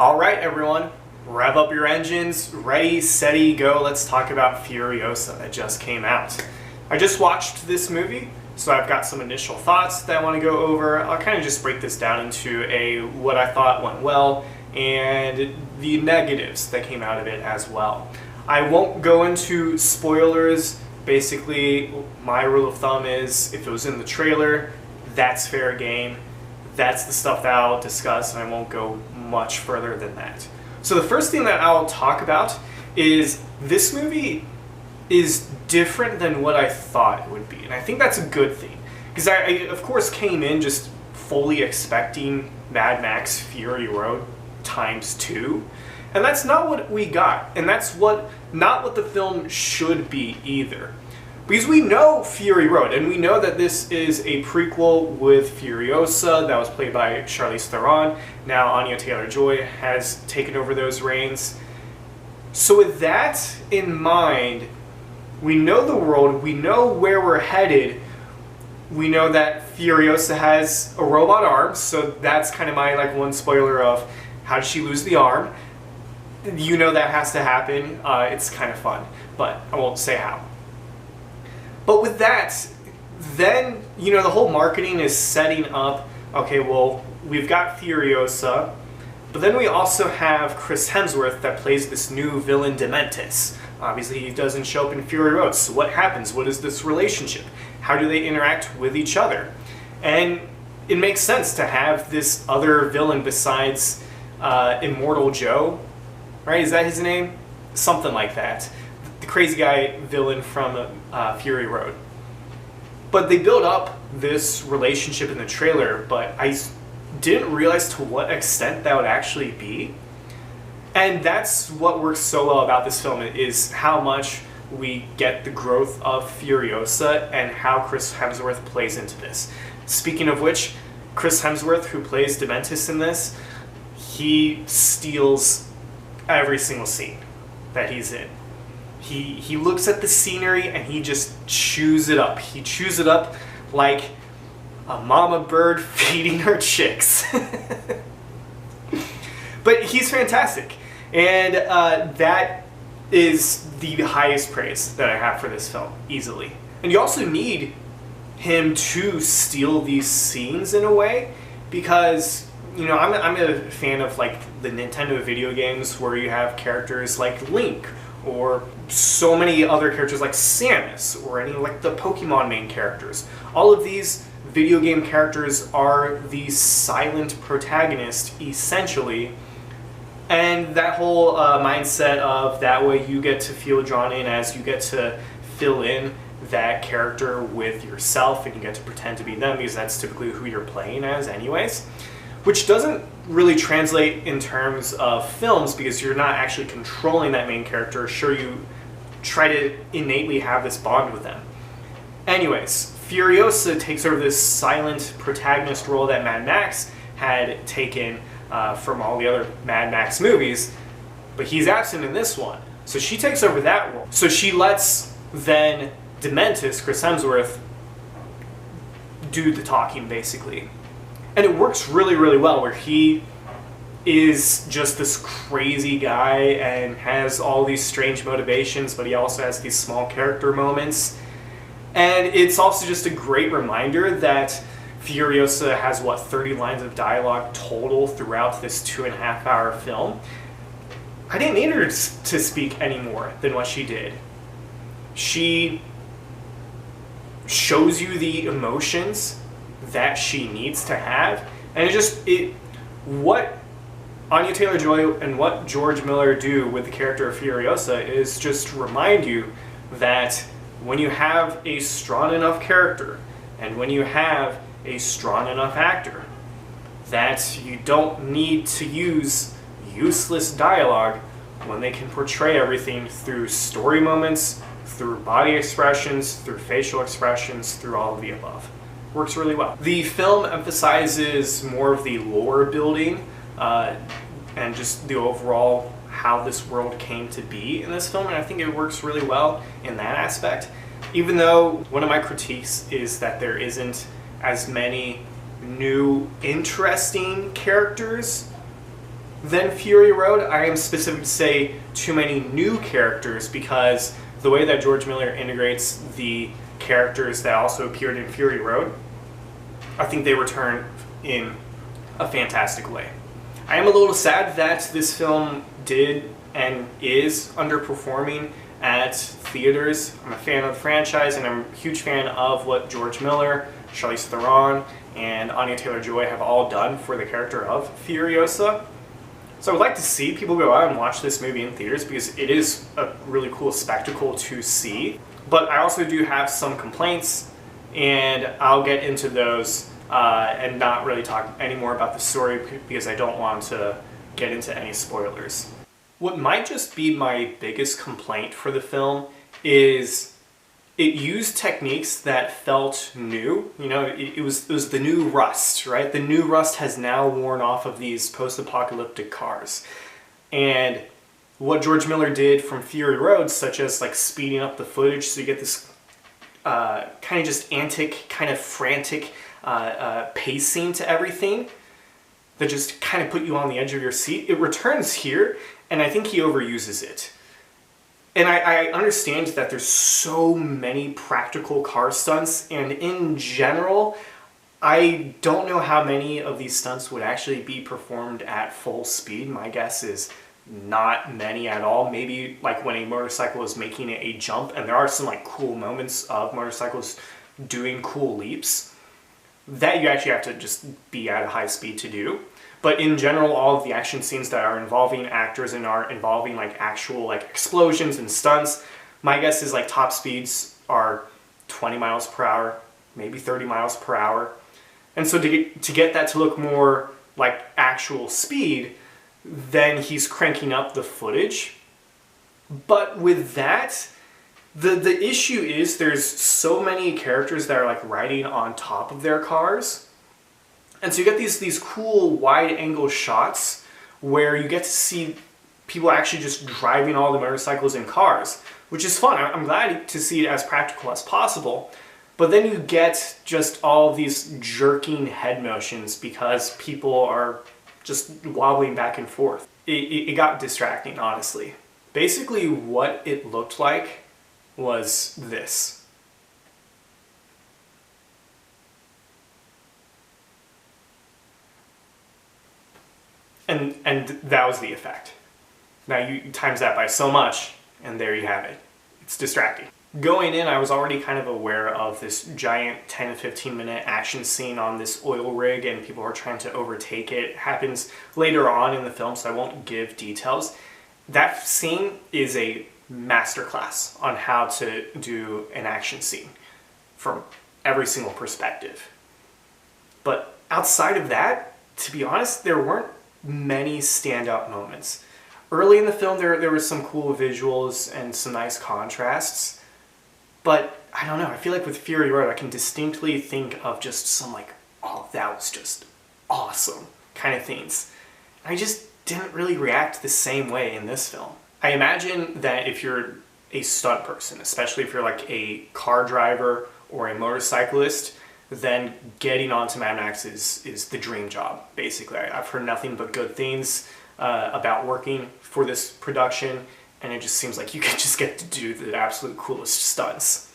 All right, everyone, rev up your engines, ready, steady, go. Let's talk about Furiosa that just came out. I just watched this movie, so I've got some initial thoughts that I want to go over. I'll kind of just break this down into what I thought went well and the negatives that came out of it as well. I won't go into spoilers. Basically, my rule of thumb is if it was in the trailer, that's fair game. That's the stuff that I'll discuss, and I won't go much further than that. So the first thing that I'll talk about is this movie is different than what I thought it would be, and I think that's a good thing. Because I of course, came in just fully expecting Mad Max Fury Road ×2, and that's not what we got, and that's not what the film should be either. Because we know Fury Road, and we know that this is a prequel with Furiosa that was played by Charlize Theron. Now Anya Taylor-Joy has taken over those reins. So with that in mind, we know the world, we know where we're headed, we know that Furiosa has a robot arm, so that's kind of my one spoiler of how did she lose the arm. You know that has to happen. It's kind of fun, but I won't say how. But with that, then, the whole marketing is setting up, okay, well, we've got Furiosa, but then we also have Chris Hemsworth that plays this new villain, Dementis. Obviously, he doesn't show up in Fury Road, so what happens? What is this relationship? How do they interact with each other? And it makes sense to have this other villain besides Immortal Joe, right? Is that his name? Something like that. The crazy guy villain from Fury Road. But they build up this relationship in the trailer, but I didn't realize to what extent that would actually be. And that's what works so well about this film, is how much we get the growth of Furiosa and how Chris Hemsworth plays into this. Speaking of which, Chris Hemsworth, who plays Dementis in this, he steals every single scene that he's in. He looks at the scenery and he just chews it up. He chews it up like a mama bird feeding her chicks. But he's fantastic. And that is the highest praise that I have for this film, easily. And you also need him to steal these scenes in a way, because I'm a fan of the Nintendo video games where you have characters like Link, or so many other characters like Samus, or any the Pokemon main characters. All of these video game characters are the silent protagonist, essentially, and that whole mindset of that way you get to feel drawn in as you get to fill in that character with yourself, and you get to pretend to be them, because that's typically who you're playing as anyways. Which doesn't really translate in terms of films, because you're not actually controlling that main character. Sure, you try to innately have this bond with them. Anyways, Furiosa takes over this silent protagonist role that Mad Max had taken from all the other Mad Max movies, but he's absent in this one. So she takes over that role. So she lets then Dementis, Chris Hemsworth, do the talking, basically. And it works really, really well, where he is just this crazy guy and has all these strange motivations, but he also has these small character moments. And it's also just a great reminder that Furiosa has, 30 lines of dialogue total throughout this 2.5-hour film. I didn't need her to speak any more than what she did. She shows you the emotions that she needs to have, and what Anya Taylor-Joy and what George Miller do with the character of Furiosa is just remind you that when you have a strong enough character and when you have a strong enough actor, that you don't need to use useless dialogue when they can portray everything through story moments, through body expressions, through facial expressions, through all of the above. Works really well. The film emphasizes more of the lore building and just the overall how this world came to be in this film, and I think it works really well in that aspect. Even though one of my critiques is that there isn't as many new interesting characters than Fury Road. I am specific to say too many new characters, because the way that George Miller integrates the characters that also appeared in Fury Road, I think they return in a fantastic way. I am a little sad that this film did and is underperforming at theaters. I'm a fan of the franchise, and I'm a huge fan of what George Miller, Charlize Theron, and Anya Taylor-Joy have all done for the character of Furiosa. So I would like to see people go out and watch this movie in theaters, because it is a really cool spectacle to see. But I also do have some complaints, and I'll get into those and not really talk any more about the story, because I don't want to get into any spoilers. What might just be my biggest complaint for the film is it used techniques that felt new. You know, it was the new rust, right? The new rust has now worn off of these post-apocalyptic cars. And what George Miller did from Fury Road, such as like speeding up the footage so you get this kind of just antic, kind of frantic pacing to everything that just kind of put you on the edge of your seat, it returns here, and I think he overuses it. And I understand that there's so many practical car stunts, and in general, I don't know how many of these stunts would actually be performed at full speed. My guess is not many at all. Maybe like when a motorcycle is making a jump, and there are some like cool moments of motorcycles doing cool leaps that you actually have to just be at a high speed to do. But in general, all of the action scenes that are involving actors and are involving like actual like explosions and stunts, my guess is like top speeds are 20 miles per hour, maybe 30 miles per hour. And so to get that to look more like actual speed, then he's cranking up the footage. But with that, the issue is there's so many characters that are like riding on top of their cars. And so you get these cool wide angle shots where you get to see people actually just driving all the motorcycles in cars, which is fun. I'm glad to see it as practical as possible. But then you get just all of these jerking head motions because people are just wobbling back and forth. It got distracting, honestly. Basically, what it looked like was this. And that was the effect. Now you times that by so much, and there you have it. It's distracting. Going in, I was already kind of aware of this giant 10 to 15 minute action scene on this oil rig, and people are trying to overtake it. It happens later on in the film, so I won't give details. That scene is a masterclass on how to do an action scene from every single perspective. But outside of that, to be honest, there weren't many standout moments. Early in the film, there were some cool visuals and some nice contrasts. But I don't know, I feel like with Fury Road, I can distinctly think of just some like, oh, that was just awesome kind of things. I just didn't really react the same way in this film. I imagine that if you're a stunt person, especially if you're like a car driver or a motorcyclist, then getting onto Mad Max is the dream job, basically. I've heard nothing but good things about working for this production, and it just seems like you could just get to do the absolute coolest stunts.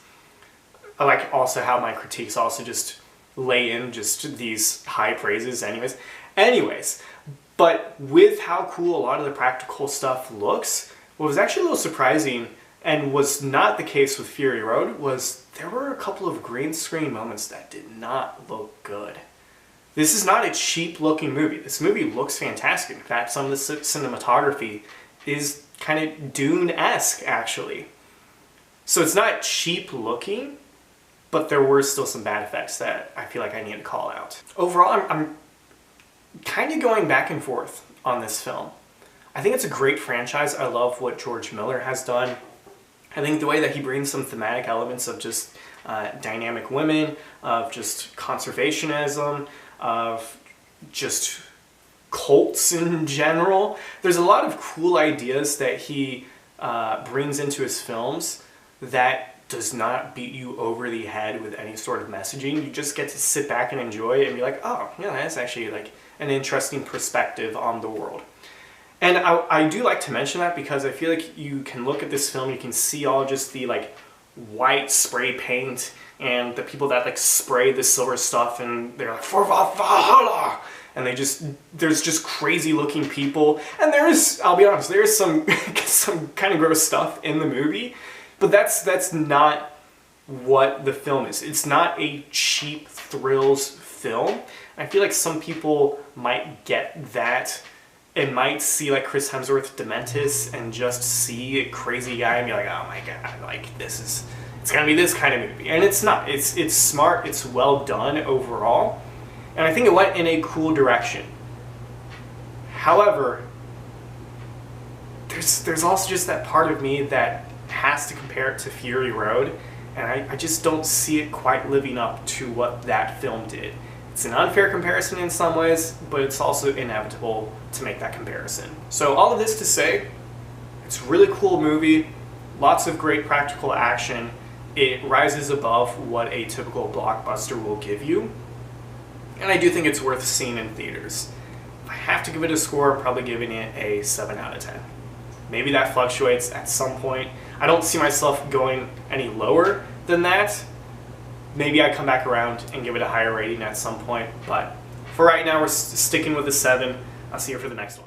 I like also how my critiques also just lay in just these high praises anyways. But with how cool a lot of the practical stuff looks, what was actually a little surprising, and was not the case with Fury Road, was there were a couple of green screen moments that did not look good. This is not a cheap looking movie. This movie looks fantastic. In fact, some of the cinematography is kind of Dune-esque, actually. So it's not cheap looking, but there were still some bad effects that I feel like I need to call out. Overall, I'm kind of going back and forth on this film. I think it's a great franchise. I love what George Miller has done. I think the way that he brings some thematic elements of just dynamic women, of just conservationism, of just cults in general. There's a lot of cool ideas that he brings into his films that does not beat you over the head with any sort of messaging. You just get to sit back and enjoy it and be like, oh, yeah, that's actually like an interesting perspective on the world. And I do like to mention that because I feel like you can look at this film, you can see all just the like white spray paint and the people that like spray the silver stuff and they're like for Valhalla, and there's just crazy looking people, and I'll be honest, there's some some kind of gross stuff in the movie, but that's not what the film is. It's not a cheap thrills film. I feel like some people might get that and might see like Chris Hemsworth Dementis and just see a crazy guy and be like, oh my god, like it's gonna be this kind of movie. And it's not. It's smart, it's well done overall. And I think it went in a cool direction. However, there's also just that part of me that has to compare it to Fury Road, and I just don't see it quite living up to what that film did. It's an unfair comparison in some ways, but it's also inevitable to make that comparison. So all of this to say, it's a really cool movie, lots of great practical action. It rises above what a typical blockbuster will give you, and I do think it's worth seeing in theaters. If I have to give it a score, I'm probably giving it a 7 out of 10. Maybe that fluctuates at some point. I don't see myself going any lower than that. Maybe I come back around and give it a higher rating at some point, but for right now we're sticking with a 7. I'll see you for the next one.